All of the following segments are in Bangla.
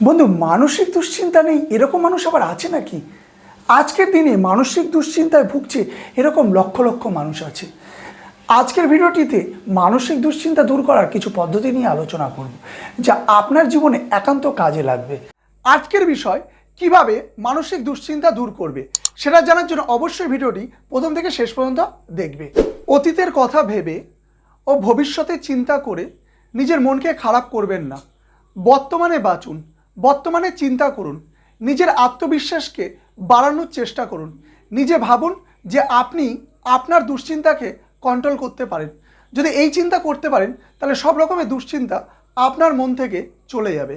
বন্ধু, মানসিক দুশ্চিন্তা নেই এরকম মানুষ আবার আছে নাকি? আজকের দিনে মানসিক দুশ্চিন্তায় ভুগছে এরকম লক্ষ লক্ষ মানুষ আছে। আজকের ভিডিওটিতে মানসিক দুশ্চিন্তা দূর করার কিছু পদ্ধতি নিয়ে আলোচনা করব, যা আপনার জীবনে একান্ত কাজে লাগবে। আজকের বিষয় কিভাবে মানসিক দুশ্চিন্তা দূর করবে সেটা জানার জন্য অবশ্যই ভিডিওটি প্রথম থেকে শেষ পর্যন্ত দেখবে। অতীতের কথা ভেবে ও ভবিষ্যতে চিন্তা করে নিজের মনকে খারাপ করবেন না। বর্তমানে বাঁচুন, বর্তমানে চিন্তা করুন, নিজের আত্মবিশ্বাসকে বাড়ানোর চেষ্টা করুন। নিজে ভাবুন যে আপনি আপনার দুশ্চিন্তাকে কন্ট্রোল করতে পারেন। যদি এই চিন্তা করতে পারেন তাহলে সব রকমের দুশ্চিন্তা আপনার মন থেকে চলে যাবে।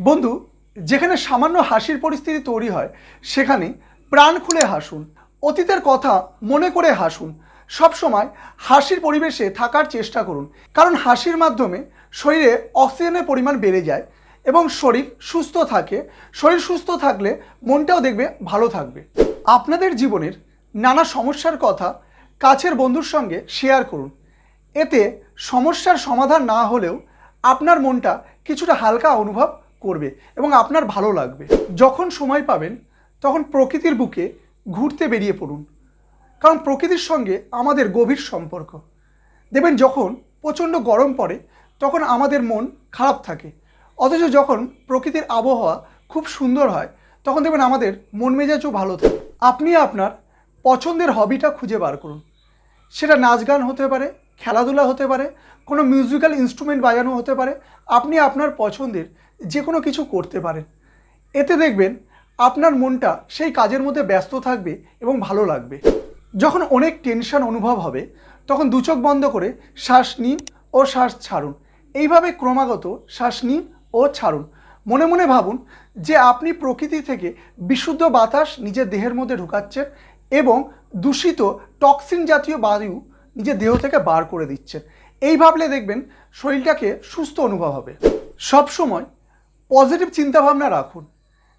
বন্ধু, যেখানে সামান্য হাসির পরিস্থিতি তৈরি হয় সেখানে প্রাণ খুলে হাসুন, অতীতের কথা মনে করে হাসুন। সবসময় হাসির পরিবেশে থাকার চেষ্টা করুন, কারণ হাসির মাধ্যমে শরীরে অক্সিজেনের পরিমাণ বেড়ে যায় এবং শরীর সুস্থ থাকে। শরীর সুস্থ থাকলে মনটাও দেখবে ভালো থাকবে। আপনাদের জীবনের নানা সমস্যার কথা কাছের বন্ধুর সঙ্গে শেয়ার করুন। এতে সমস্যার সমাধান না হলেও আপনার মনটা কিছুটা হালকা অনুভব করবে এবং আপনার ভালো লাগবে। যখন সময় পাবেন তখন প্রকৃতির বুকে ঘুরতে বেরিয়ে পড়ুন, কারণ প্রকৃতির সঙ্গে আমাদের গভীর সম্পর্ক। দেখবেন যখন প্রচণ্ড গরম পড়ে তখন আমাদের মন খারাপ থাকে, অথচ যখন প্রকৃতির আবহাওয়া খুব সুন্দর হয় তখন দেখবেন আমাদের মন মেজাজও ভালো থাকে। আপনি আপনার পছন্দের হবিটা খুঁজে বার করুন। সেটা নাচ গান হতে পারে, খেলাধুলা হতে পারে, কোনো মিউজিক্যাল ইনস্ট্রুমেন্ট বাজানো হতে পারে। আপনি আপনার পছন্দের যে কোনো কিছু করতে পারেন। এতে দেখবেন আপনার মনটা সেই কাজের মধ্যে ব্যস্ত থাকবে এবং ভালো লাগবে। যখন অনেক টেনশন অনুভব হবে তখন দু চোখ বন্ধ করে শ্বাস নিন ও শ্বাস ছাড়ুন। এইভাবে ক্রমাগত শ্বাস নিন ও ছাড়ুন। মনে মনে ভাবুন যে আপনি প্রকৃতি থেকে বিশুদ্ধ বাতাস নিজের দেহের মধ্যে ঢুকাচ্ছেন এবং দূষিত টক্সিন জাতীয় বায়ু নিজের দেহ থেকে বার করে দিচ্ছেন। এই ভাবলে দেখবেন শরীরটাকে সুস্থ অনুভব হবে। সব সময় পজিটিভ চিন্তাভাবনা রাখুন।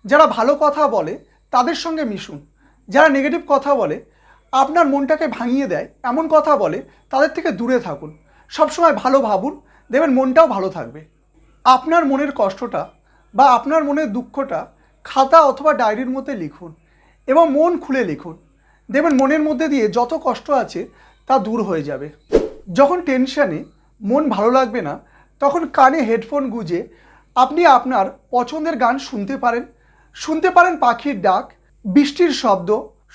যারা ভালো কথা বলে তাদের সঙ্গে মিশুন। যারা নেগেটিভ কথা বলে, আপনার মনটাকে ভাঙিয়ে দেয় এমন কথা বলে, তাদের থেকে দূরে থাকুন। সবসময় ভালো ভাবুন, দেখবেন মনটাও ভালো থাকবে। আপনার মনের কষ্টটা বা আপনার মনের দুঃখটা খাতা অথবা ডায়েরির মধ্যে লিখুন এবং মন খুলে লিখুন। দেখবেন মনের মধ্যে দিয়ে যত কষ্ট আছে তা দূর হয়ে যাবে। যখন টেনশানে মন ভালো লাগবে না তখন কানে হেডফোন গুঁজে আপনি আপনার পছন্দের গান শুনতে পারেন। শুনতে পারেন পাখির ডাক, বৃষ্টির শব্দ,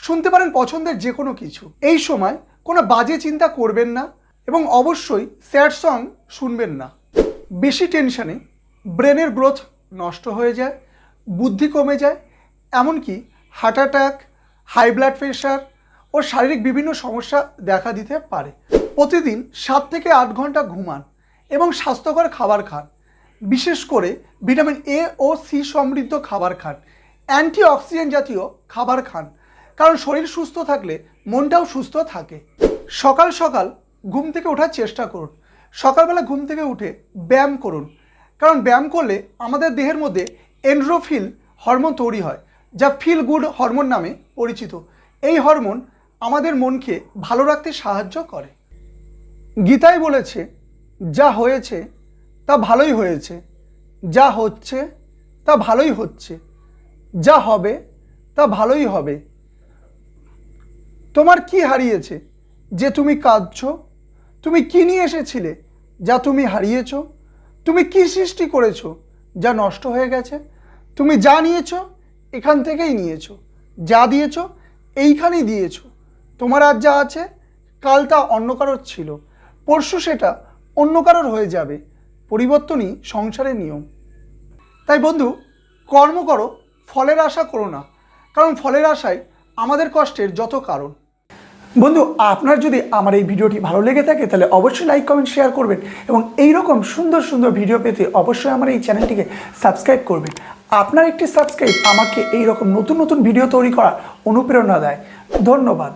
শুনতে পারেন পছন্দের যে কোনো কিছু। এই সময় কোনো বাজে চিন্তা করবেন না এবং অবশ্যই স্যাড সং শুনবেন না। বেশি টেনশানে ব্রেনের গ্রোথ নষ্ট হয়ে যায়, বুদ্ধি কমে যায়, এমনকি heart attack, high blood pressure ও শারীরিক বিভিন্ন সমস্যা দেখা দিতে পারে। প্রতিদিন 7 থেকে 8 ঘন্টা ঘুমান এবং স্বাস্থ্যকর খাবার খান। বিশেষ করে ভিটামিন এ ও সি সমৃদ্ধ খাবার খান। অ্যান্টিঅক্সিডেন্ট জাতীয় খাবার খান, কারণ শরীর সুস্থ থাকলে মনটাও সুস্থ থাকে। সকাল সকাল ঘুম থেকে ওঠার চেষ্টা করুন। সকালবেলা ঘুম থেকে উঠে ব্যায়াম করুন, কারণ ব্যায়াম করলে আমাদের দেহের মধ্যে এন্ডোরফিন হরমোন তৈরি হয়, যা ফিল গুড হরমোন নামে পরিচিত। এই হরমোন আমাদের মনকে ভালো রাখতে সাহায্য করে। গীতায় বলেছে, যা হয়েছে তা ভালোই হয়েছে, যা হচ্ছে তা ভালোই হচ্ছে, যা হবে তা ভালোই হবে। তোমার কি হারিয়েছে যে তুমি কাঁদছো? তুমি কি নিয়ে এসেছিলে যা তুমি হারিয়েছ? তুমি কি সৃষ্টি করেছো যা নষ্ট হয়ে গেছে? তুমি যা নিয়েছো এখান থেকেই নিয়েছো, যা দিয়েছো এইখানেই দিয়েছো। তোমার আজ যা আছে কাল তা অন্য কারোর ছিল, পরশু সেটা অন্য কারোর হয়ে যাবে। পরিবর্তনই সংসারের নিয়ম। তাই বন্ধু, কর্ম করো, ফলের আশা করো না, কারণ ফলের আশায় আমাদের কষ্টের যত কারণ। বন্ধু, আপনার যদি আমার এই ভিডিওটি ভালো লেগে থাকে তাহলে অবশ্যই লাইক, কমেন্ট, শেয়ার করবেন এবং এই রকম সুন্দর সুন্দর ভিডিও পেতে অবশ্যই আমার এই চ্যানেলটিকে সাবস্ক্রাইব করবেন। আপনার একটি সাবস্ক্রাইব আমাকে এই রকম নতুন নতুন ভিডিও তৈরি করার অনুপ্রেরণা দেয়। ধন্যবাদ।